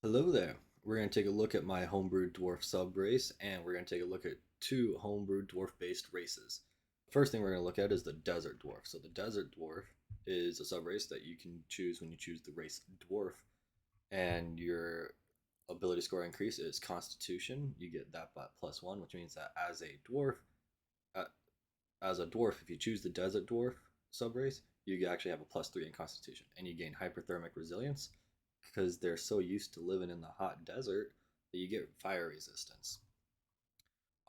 Hello there. We're going to take a look at my homebrew dwarf subrace, and we're going to take a look at two homebrew dwarf-based races. First thing we're going to look at is the desert dwarf. So the desert dwarf is a subrace that you can choose when you choose the race dwarf, and your ability score increase is Constitution. You get that by +1, which means that uh, as a dwarf, if you choose the desert dwarf subrace, you actually have a +3 in Constitution, and you gain hyperthermic resilience because they're so used to living in the hot desert that you get fire resistance.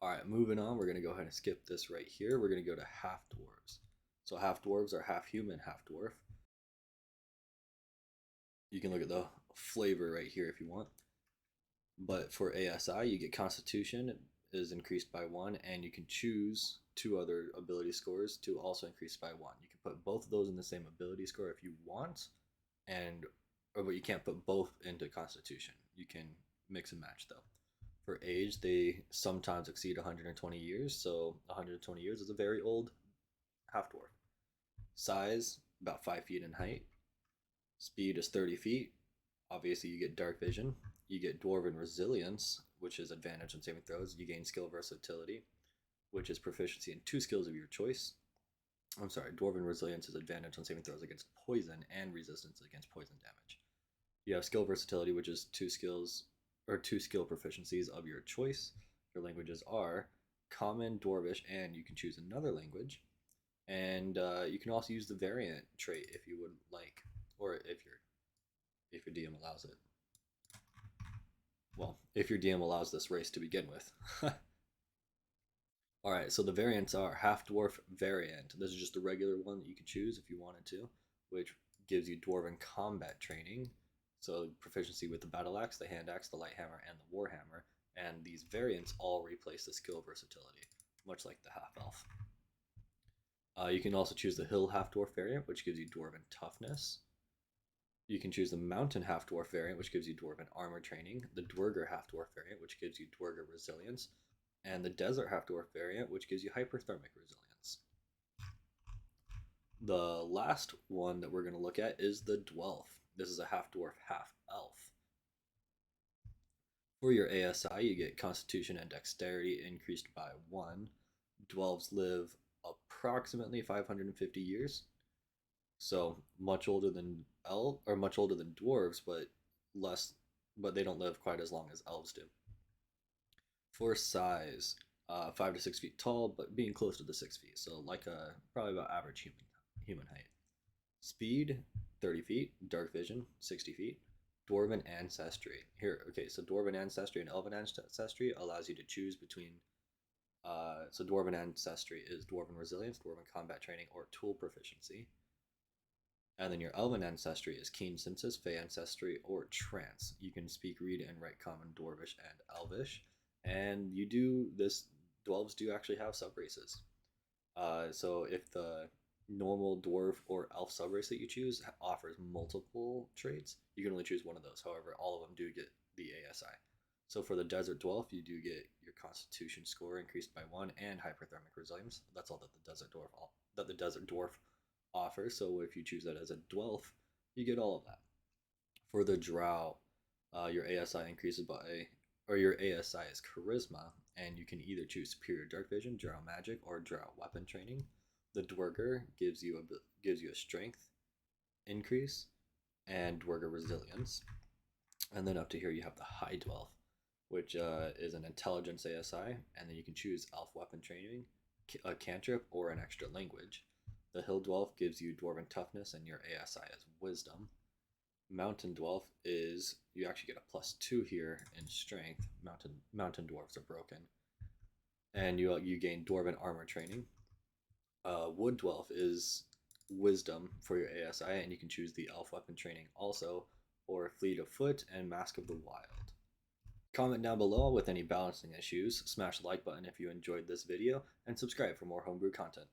All right, moving on, we're going to go ahead and skip this right here. We're going to go to half dwarves. So half dwarves are half human, half dwarf. You can look at the flavor right here if you want. But for ASI, you get Constitution is increased by 1, and you can choose two other ability scores to also increase by 1. You can put both of those in the same ability score if you want, and but you can't put both into Constitution. You can mix and match though. For age, they sometimes exceed 120 years, so 120 years is a very old half dwarf. Size, about 5 feet in height. Speed is 30 feet. Obviously, you get dark vision. You get dwarven resilience, which is advantage on saving throws. You gain skill versatility, which is proficiency in two skills of your choice. I'm sorry, dwarven resilience is advantage on saving throws against poison and resistance against poison damage. You have skill versatility, which is two skills or two skill proficiencies of your choice. Your languages are Common, Dwarvish, and you can choose another language. And you can also use the variant trait if you would like, or if your DM allows it. Well, if your DM allows this race to begin with. All right, so the variants are Half-Dwarf Variant. This is just the regular one that you could choose if you wanted to, which gives you Dwarven combat training. So proficiency with the battle axe, the hand axe, the light hammer, and the warhammer. And these variants all replace the skill versatility, much like the half elf. You can also choose the hill half dwarf variant, which gives you dwarven toughness. You can choose the mountain half dwarf variant, which gives you dwarven armor training. The dwerger half dwarf variant, which gives you dwerger resilience, and the desert half dwarf variant, which gives you hyperthermic resilience. The last one that we're going to look at is the Dwelf. This is a half dwarf, half elf. For your ASI, you get Constitution and Dexterity increased by 1. Dwelves live approximately 550 years, so much older than much older than dwarves, but they don't live quite as long as elves do. For size, 5 to 6 feet tall, but being close to the 6 feet, so like probably about average human height. Speed, 30 feet. Dark vision, 60 feet. Dwarven ancestry. Here, okay, so Dwarven ancestry and Elven ancestry allows you to choose between. So Dwarven ancestry is Dwarven resilience, Dwarven combat training, or tool proficiency. And then your Elven ancestry is Keen Senses, Fey ancestry, or Trance. You can speak, read, and write Common, Dwarvish, and Elvish. And Dwelves do actually have subraces. So if the normal dwarf or elf subrace that you choose offers multiple traits, you can only choose one of those. However, all of them do get the ASI. So for the desert dwelf, you do get your Constitution score increased by 1 and hyperthermic resilience. That's all that the desert dwarf offers. So if you choose that as a dwelf, you get all of that. For the drow, your ASI increases your ASI is charisma, and you can either choose superior dark vision, drow magic, or drow weapon training. The dwerger gives you a strength increase and dwerger resilience. And then up to here you have the high dwelf, which is an intelligence ASI, and then you can choose elf weapon training, a cantrip, or an extra language. The hill dwelf gives you dwarven toughness, and your ASI is wisdom. Mountain dwelf is you actually get a +2 here in strength. Mountain dwarves are broken, and you gain dwarven armor training. Wood dwelf is wisdom for your ASI, and you can choose the elf weapon training also, or fleet of foot and mask of the wild. Comment down below with any balancing issues, smash the like button if you enjoyed this video, and subscribe for more homebrew content.